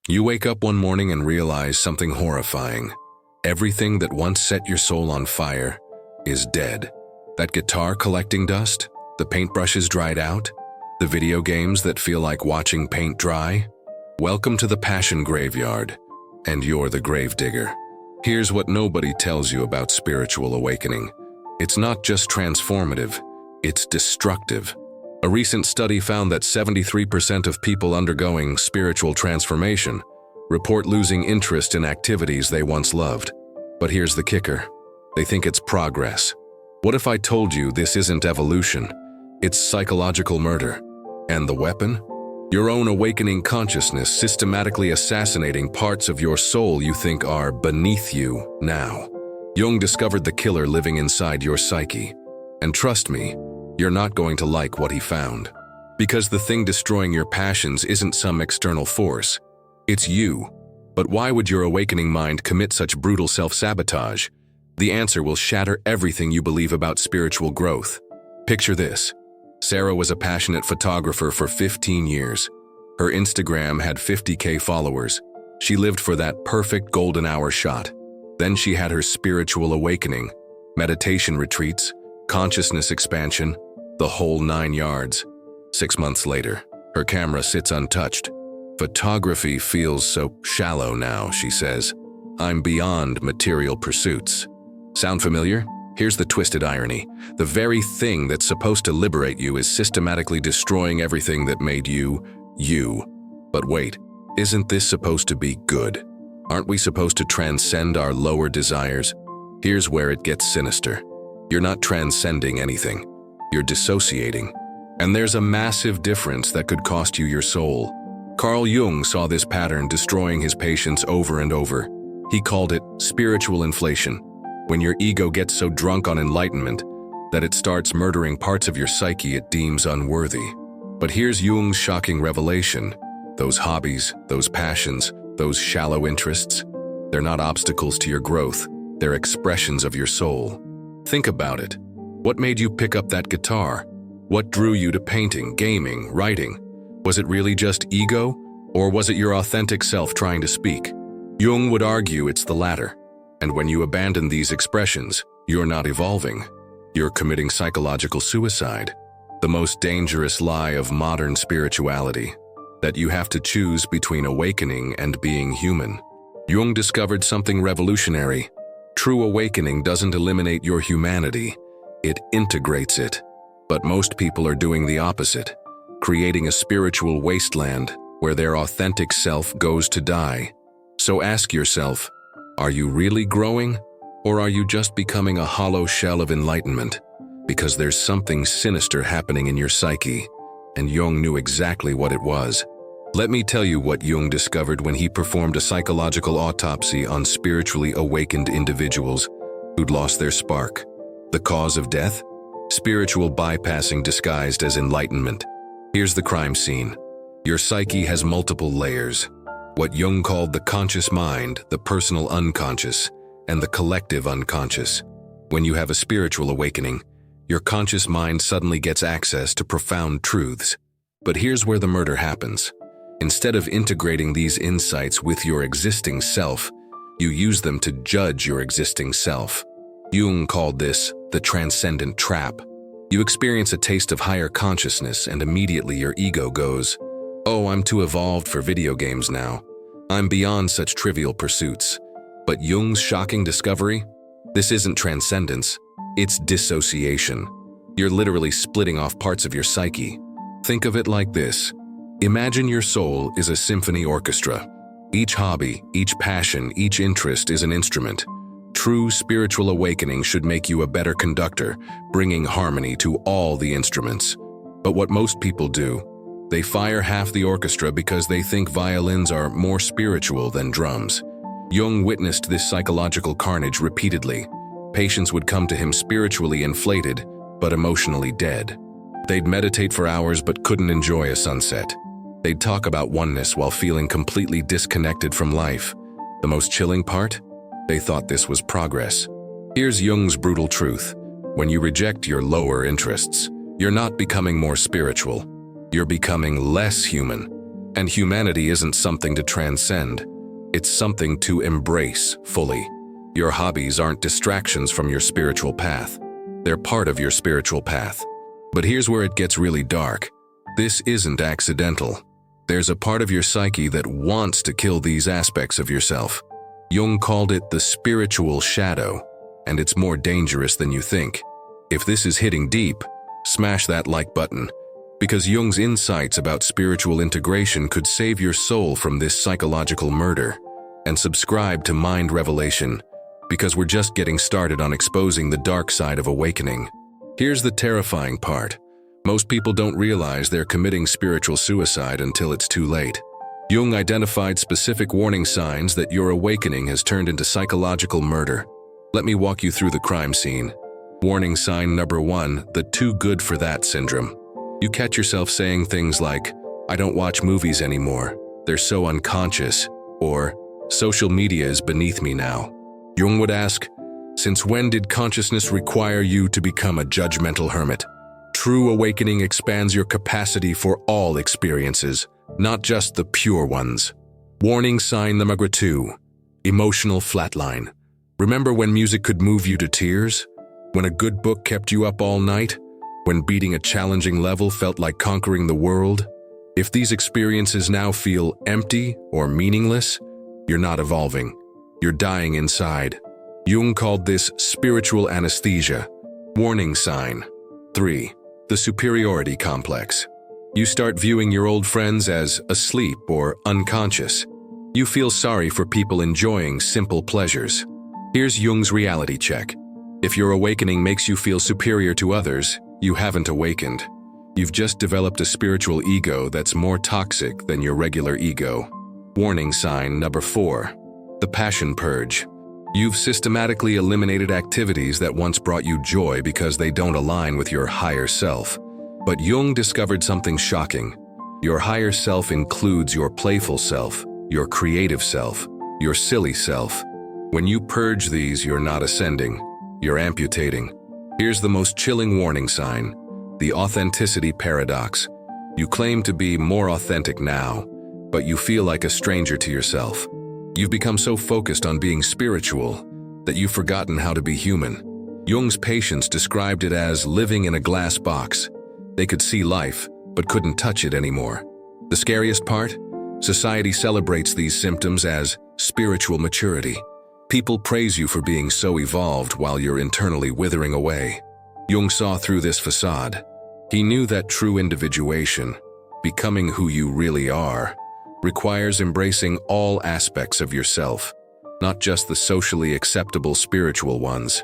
You wake up one morning and realize something horrifying. Everything that once set your soul on fire is dead. That guitar collecting dust, the paintbrushes dried out, the video games that feel like watching paint dry. Welcome to the passion graveyard, and you're the gravedigger. Here's what nobody tells you about spiritual awakening. It's not just transformative, it's destructive. A recent study found that 73% of people undergoing spiritual transformation report losing interest in activities they once loved. But here's the kicker. They think it's progress. What if I told you this isn't evolution? It's psychological murder. And the weapon? Your own awakening consciousness systematically assassinating parts of your soul you think are beneath you now. Jung discovered the killer living inside your psyche. And trust me, you're not going to like what he found. Because the thing destroying your passions isn't some external force. It's you. But why would your awakening mind commit such brutal self-sabotage? The answer will shatter everything you believe about spiritual growth. Picture this. Sarah was a passionate photographer for 15 years. Her Instagram had 50K followers. She lived for that perfect golden hour shot. Then she had her spiritual awakening, meditation retreats, consciousness expansion, the whole 9 yards. 6 months later, her camera sits untouched. Photography feels so shallow now, she says. I'm beyond material pursuits. Sound familiar? Here's the twisted irony. The very thing that's supposed to liberate you is systematically destroying everything that made you, you. But wait, isn't this supposed to be good? Aren't we supposed to transcend our lower desires? Here's where it gets sinister. You're not transcending anything. You're dissociating. And there's a massive difference that could cost you your soul. Carl Jung saw this pattern destroying his patients over and over. He called it spiritual inflation, when your ego gets so drunk on enlightenment that it starts murdering parts of your psyche it deems unworthy. But here's Jung's shocking revelation. Those hobbies, those passions, those shallow interests, they're not obstacles to your growth. They're expressions of your soul. Think about it. What made you pick up that guitar? What drew you to painting, gaming, writing? Was it really just ego, or was it your authentic self trying to speak? Jung would argue it's the latter. And when you abandon these expressions, you're not evolving. You're committing psychological suicide. The most dangerous lie of modern spirituality, that you have to choose between awakening and being human. Jung discovered something revolutionary. True awakening doesn't eliminate your humanity, it integrates it. But most people are doing the opposite, creating a spiritual wasteland where their authentic self goes to die. So ask yourself, are you really growing, or are you just becoming a hollow shell of enlightenment? Because there's something sinister happening in your psyche, and Jung knew exactly what it was. Let me tell you what Jung discovered when he performed a psychological autopsy on spiritually awakened individuals who'd lost their spark. The cause of death? Spiritual bypassing disguised as enlightenment. Here's the crime scene. Your psyche has multiple layers. What Jung called the conscious mind, the personal unconscious, and the collective unconscious. When you have a spiritual awakening, your conscious mind suddenly gets access to profound truths. But here's where the murder happens. Instead of integrating these insights with your existing self, you use them to judge your existing self. Jung called this the transcendent trap. You experience a taste of higher consciousness and immediately your ego goes, "Oh, I'm too evolved for video games now. I'm beyond such trivial pursuits." But Jung's shocking discovery? This isn't transcendence, it's dissociation. You're literally splitting off parts of your psyche. Think of it like this. Imagine your soul is a symphony orchestra. Each hobby, each passion, each interest is an instrument. True spiritual awakening should make you a better conductor, bringing harmony to all the instruments. But what most people do, they fire half the orchestra because they think violins are more spiritual than drums. Jung witnessed this psychological carnage repeatedly. Patients would come to him spiritually inflated, but emotionally dead. They'd meditate for hours but couldn't enjoy a sunset. They'd talk about oneness while feeling completely disconnected from life. The most chilling part? They thought this was progress. Here's Jung's brutal truth. When you reject your lower interests, you're not becoming more spiritual. You're becoming less human. And humanity isn't something to transcend. It's something to embrace fully. Your hobbies aren't distractions from your spiritual path. They're part of your spiritual path. But here's where it gets really dark. This isn't accidental. There's a part of your psyche that wants to kill these aspects of yourself. Jung called it the spiritual shadow, and it's more dangerous than you think. If this is hitting deep, smash that like button, because Jung's insights about spiritual integration could save your soul from this psychological murder. And subscribe to Mind Revelation, because we're just getting started on exposing the dark side of awakening. Here's the terrifying part. Most people don't realize they're committing spiritual suicide until it's too late. Jung identified specific warning signs that your awakening has turned into psychological murder. Let me walk you through the crime scene. Warning sign number 1, the too good for that syndrome. You catch yourself saying things like, "I don't watch movies anymore. They're so unconscious," or "Social media is beneath me now." Jung would ask, since when did consciousness require you to become a judgmental hermit? True awakening expands your capacity for all experiences, not just the pure ones. Warning sign number 2, emotional flatline. Remember when music could move you to tears? When a good book kept you up all night? When beating a challenging level felt like conquering the world? If these experiences now feel empty or meaningless, you're not evolving. You're dying inside. Jung called this spiritual anesthesia. Warning sign 3, the superiority complex. You start viewing your old friends as asleep or unconscious. You feel sorry for people enjoying simple pleasures. Here's Jung's reality check. If your awakening makes you feel superior to others, you haven't awakened. You've just developed a spiritual ego that's more toxic than your regular ego. Warning sign number 4, the passion purge. You've systematically eliminated activities that once brought you joy because they don't align with your higher self. But Jung discovered something shocking. Your higher self includes your playful self, your creative self, your silly self. When you purge these, you're not ascending, you're amputating. Here's the most chilling warning sign, the authenticity paradox. You claim to be more authentic now, but you feel like a stranger to yourself. You've become so focused on being spiritual that you've forgotten how to be human. Jung's patients described it as living in a glass box. They could see life, but couldn't touch it anymore. The scariest part? Society celebrates these symptoms as spiritual maturity. People praise you for being so evolved while you're internally withering away. Jung saw through this facade. He knew that true individuation, becoming who you really are, requires embracing all aspects of yourself, not just the socially acceptable spiritual ones.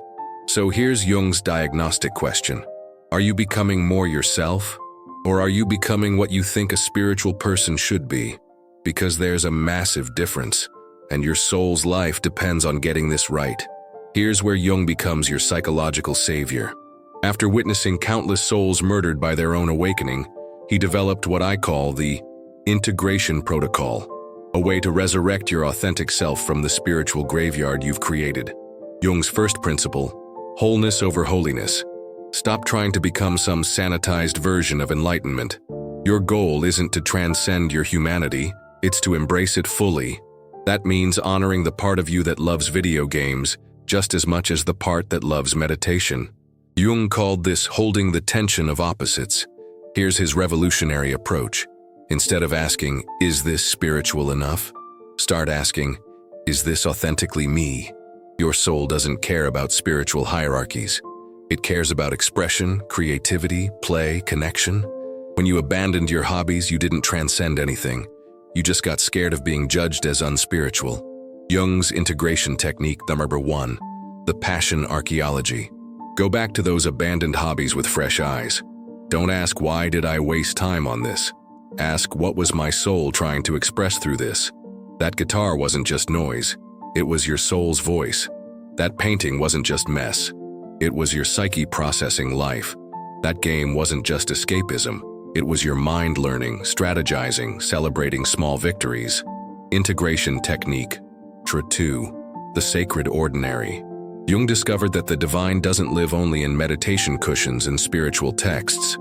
So here's Jung's diagnostic question. Are you becoming more yourself? Or are you becoming what you think a spiritual person should be? Because there's a massive difference, and your soul's life depends on getting this right. Here's where Jung becomes your psychological savior. After witnessing countless souls murdered by their own awakening, he developed what I call the integration protocol, a way to resurrect your authentic self from the spiritual graveyard you've created. Jung's first principle, wholeness over holiness. Stop trying to become some sanitized version of enlightenment. Your goal isn't to transcend your humanity, it's to embrace it fully. That means honoring the part of you that loves video games just as much as the part that loves meditation. Jung called this holding the tension of opposites. Here's his revolutionary approach. Instead of asking, is this spiritual enough? Start asking, is this authentically me? Your soul doesn't care about spiritual hierarchies. It cares about expression, creativity, play, connection. When you abandoned your hobbies, you didn't transcend anything. You just got scared of being judged as unspiritual. Jung's integration technique number 1, the passion archaeology. Go back to those abandoned hobbies with fresh eyes. Don't ask, why did I waste time on this? Ask, what was my soul trying to express through this? That guitar wasn't just noise. It was your soul's voice. That painting wasn't just mess. It was your psyche processing life. That game wasn't just escapism. It was your mind learning, strategizing, celebrating small victories. Integration technique. 2, the sacred ordinary. Jung discovered that the divine doesn't live only in meditation cushions and spiritual texts.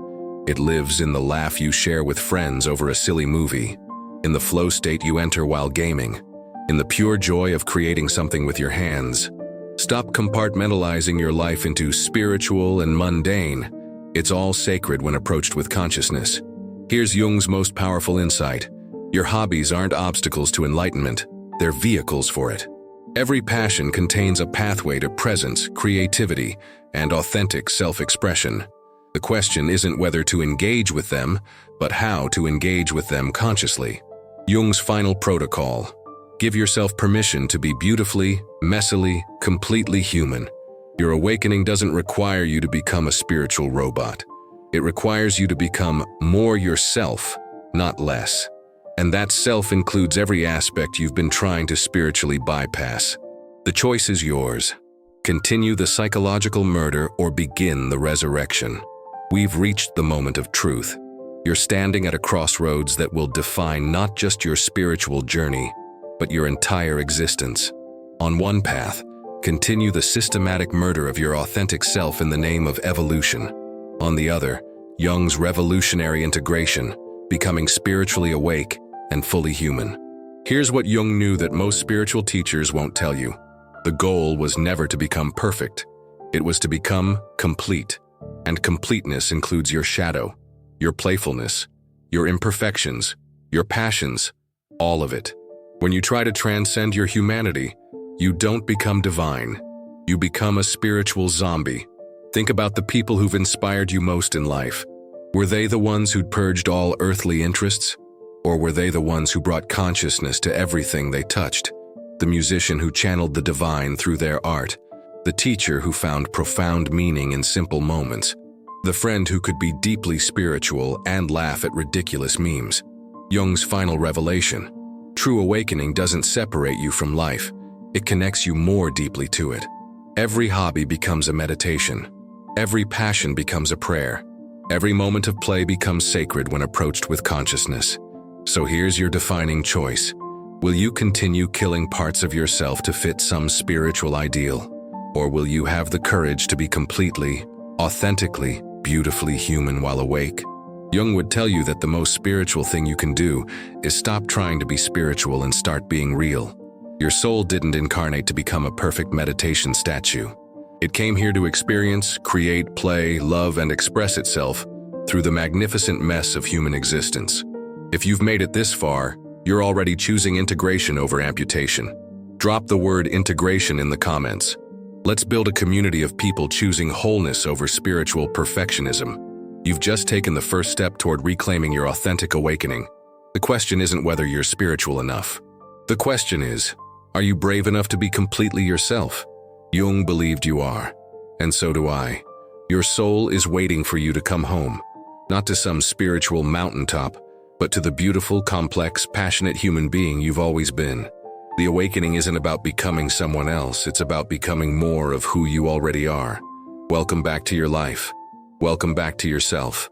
It lives in the laugh you share with friends over a silly movie, in the flow state you enter while gaming, in the pure joy of creating something with your hands. Stop compartmentalizing your life into spiritual and mundane. It's all sacred when approached with consciousness. Here's Jung's most powerful insight. Your hobbies aren't obstacles to enlightenment, they're vehicles for it. Every passion contains a pathway to presence, creativity, and authentic self-expression. The question isn't whether to engage with them, but how to engage with them consciously. Jung's final protocol: give yourself permission to be beautifully, messily, completely human. Your awakening doesn't require you to become a spiritual robot. It requires you to become more yourself, not less. And that self includes every aspect you've been trying to spiritually bypass. The choice is yours. Continue the psychological murder or begin the resurrection. We've reached the moment of truth. You're standing at a crossroads that will define not just your spiritual journey, but your entire existence. On one path, continue the systematic murder of your authentic self in the name of evolution. On the other, Jung's revolutionary integration, becoming spiritually awake and fully human. Here's what Jung knew that most spiritual teachers won't tell you. The goal was never to become perfect. It was to become complete. And completeness includes your shadow, your playfulness, your imperfections, your passions, all of it. When you try to transcend your humanity, you don't become divine. You become a spiritual zombie. Think about the people who've inspired you most in life. Were they the ones who'd purged all earthly interests? Or were they the ones who brought consciousness to everything they touched? The musician who channeled the divine through their art. The teacher who found profound meaning in simple moments. The friend who could be deeply spiritual and laugh at ridiculous memes. Jung's final revelation. True awakening doesn't separate you from life. It connects you more deeply to it. Every hobby becomes a meditation. Every passion becomes a prayer. Every moment of play becomes sacred when approached with consciousness. So here's your defining choice. Will you continue killing parts of yourself to fit some spiritual ideal? Or will you have the courage to be completely, authentically, beautifully human while awake? Jung would tell you that the most spiritual thing you can do is stop trying to be spiritual and start being real. Your soul didn't incarnate to become a perfect meditation statue. It came here to experience, create, play, love, and express itself through the magnificent mess of human existence. If you've made it this far, you're already choosing integration over amputation. Drop the word integration in the comments. Let's build a community of people choosing wholeness over spiritual perfectionism. You've just taken the first step toward reclaiming your authentic awakening. The question isn't whether you're spiritual enough. The question is, are you brave enough to be completely yourself? Jung believed you are, and so do I. Your soul is waiting for you to come home, not to some spiritual mountaintop, but to the beautiful, complex, passionate human being you've always been. The awakening isn't about becoming someone else, it's about becoming more of who you already are. Welcome back to your life. Welcome back to yourself.